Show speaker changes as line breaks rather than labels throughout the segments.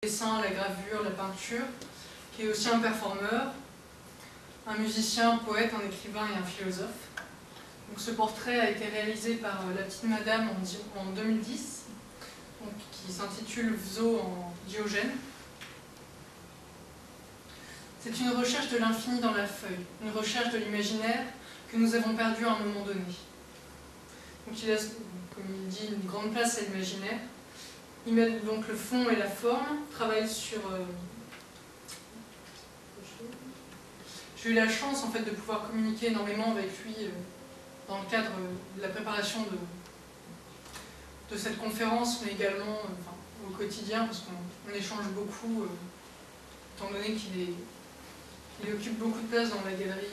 dessin, la gravure, la peinture, qui est aussi un performeur, un musicien, un poète, un écrivain et un philosophe. Donc, ce portrait a été réalisé par la petite madame en 2010, donc, qui s'intitule Vzo en Diogène. C'est une recherche de l'infini dans la feuille, une recherche de l'imaginaire que nous avons perdu à un moment donné. Donc il laisse, comme il dit, une grande place à l'imaginaire. Il met donc le fond et la forme, travaille sur... J'ai eu la chance en fait de pouvoir communiquer énormément avec lui dans le cadre de la préparation de cette conférence, mais également au quotidien, parce qu'on échange beaucoup, étant donné qu'il occupe beaucoup de place dans la galerie,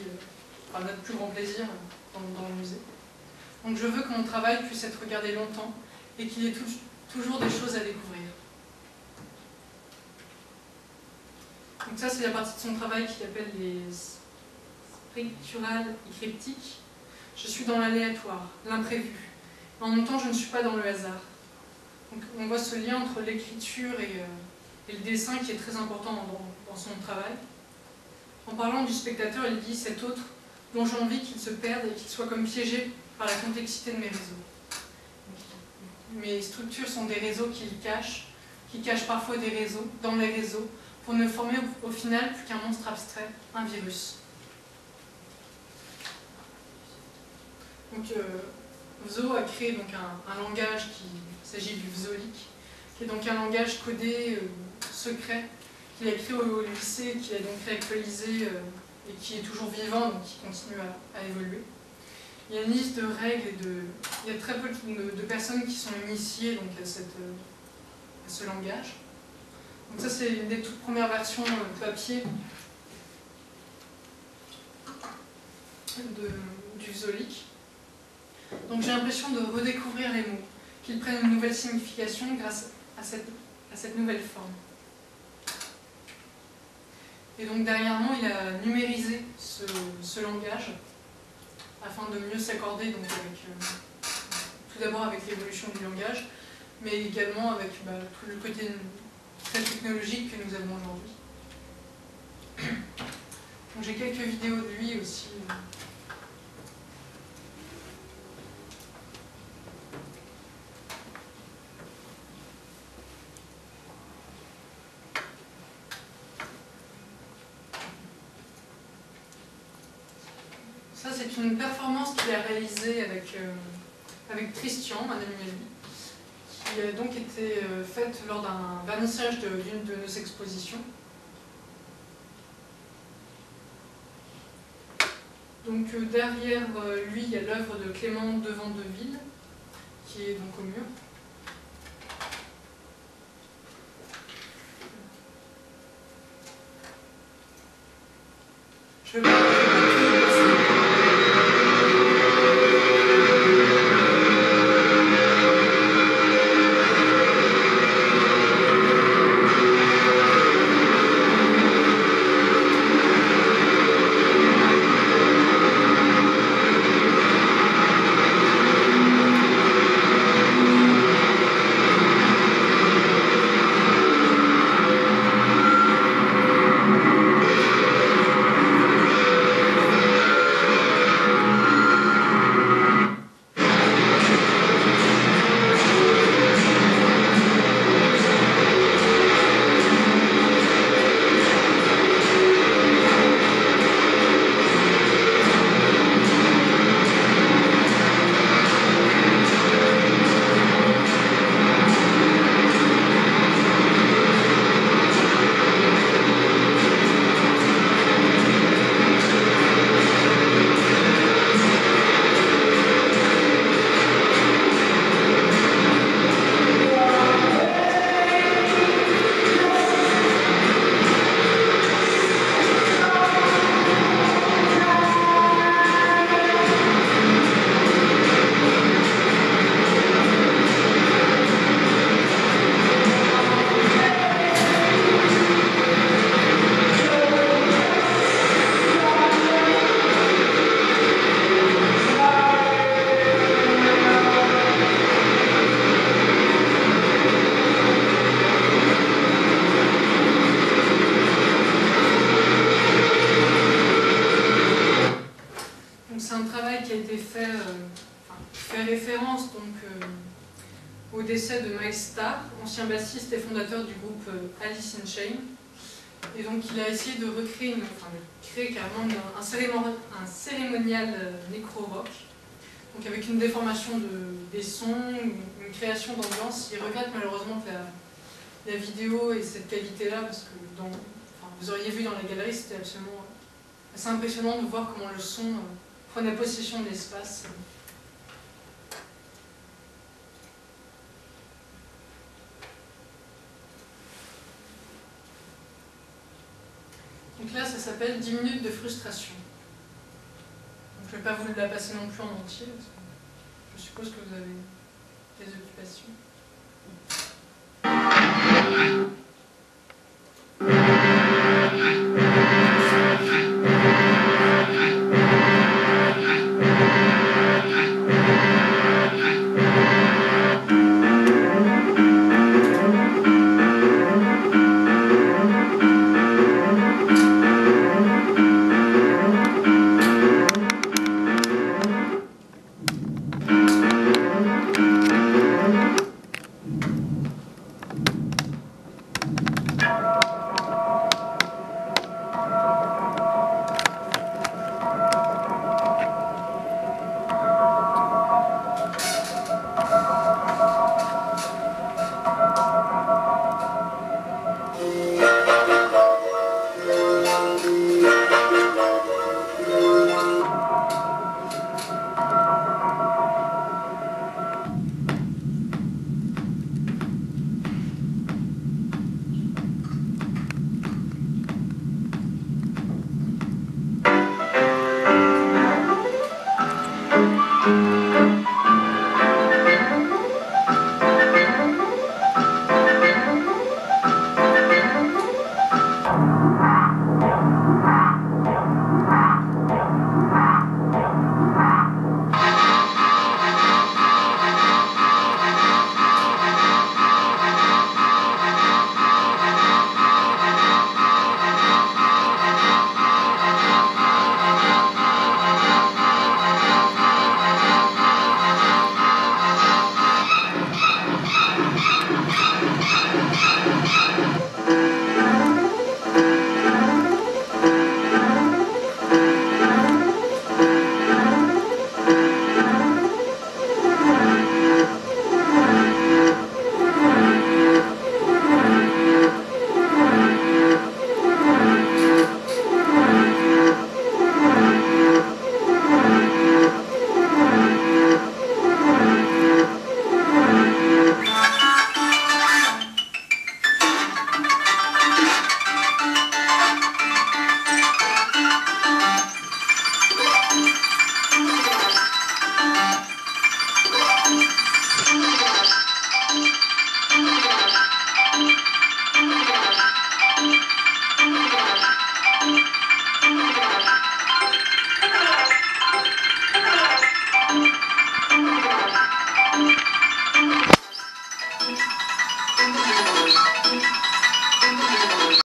enfin notre plus grand plaisir dans le musée. Donc je veux que mon travail puisse être regardé longtemps et qu'il y ait toujours des choses à découvrir. Donc ça, c'est la partie de son travail qu'il appelle les scripturales et cryptiques. Je suis dans l'aléatoire, l'imprévu. En même temps, je ne suis pas dans le hasard. Donc on voit ce lien entre l'écriture et le dessin qui est très important dans son travail. En parlant du spectateur, il dit « cet autre dont j'ai envie qu'il se perde et qu'il soit comme piégé par la complexité de mes réseaux. » Mes structures sont des réseaux qui cachent parfois des réseaux, dans les réseaux, pour ne former au final plus qu'un monstre abstrait, un virus. Donc, Vzo a créé donc un langage il s'agit du vzolique, qui est donc un langage codé, secret, qu'il a créé au lycée, qu'il a donc réactualisé et qui est toujours vivant, donc qui continue à évoluer. Il y a une liste de règles il y a très peu de personnes qui sont initiées donc, à ce langage. Donc ça, c'est une des toutes premières versions papier du vzolique. Donc j'ai l'impression de redécouvrir les mots, qu'ils prennent une nouvelle signification grâce à cette nouvelle forme. Et donc dernièrement, il a numérisé ce langage afin de mieux s'accorder tout d'abord avec l'évolution du langage, mais également avec tout le côté très technologique que nous avons aujourd'hui. Donc j'ai quelques vidéos de lui aussi. Ça, c'est une performance qu'il a réalisée avec Christian, un ami à lui, qui a donc été faite lors d'un vernissage d'une de nos expositions. Donc derrière lui, il y a l'œuvre de Clément Devant-Deville, qui est donc au mur. Je vais au décès de Miles Starr, ancien bassiste et fondateur du groupe Alice in Chains. Et donc il a essayé de recréer, de créer carrément un cérémonial nécro-rock, donc avec une déformation des sons, une création d'ambiance. Il regrette malheureusement que la vidéo ait cette qualité-là, parce que vous auriez vu dans la galerie, c'était absolument assez impressionnant de voir comment le son prenait possession de l'espace. Donc là, ça s'appelle 10 minutes de frustration. Donc je ne vais pas vous la passer non plus en entier, parce que je suppose que vous avez des occupations.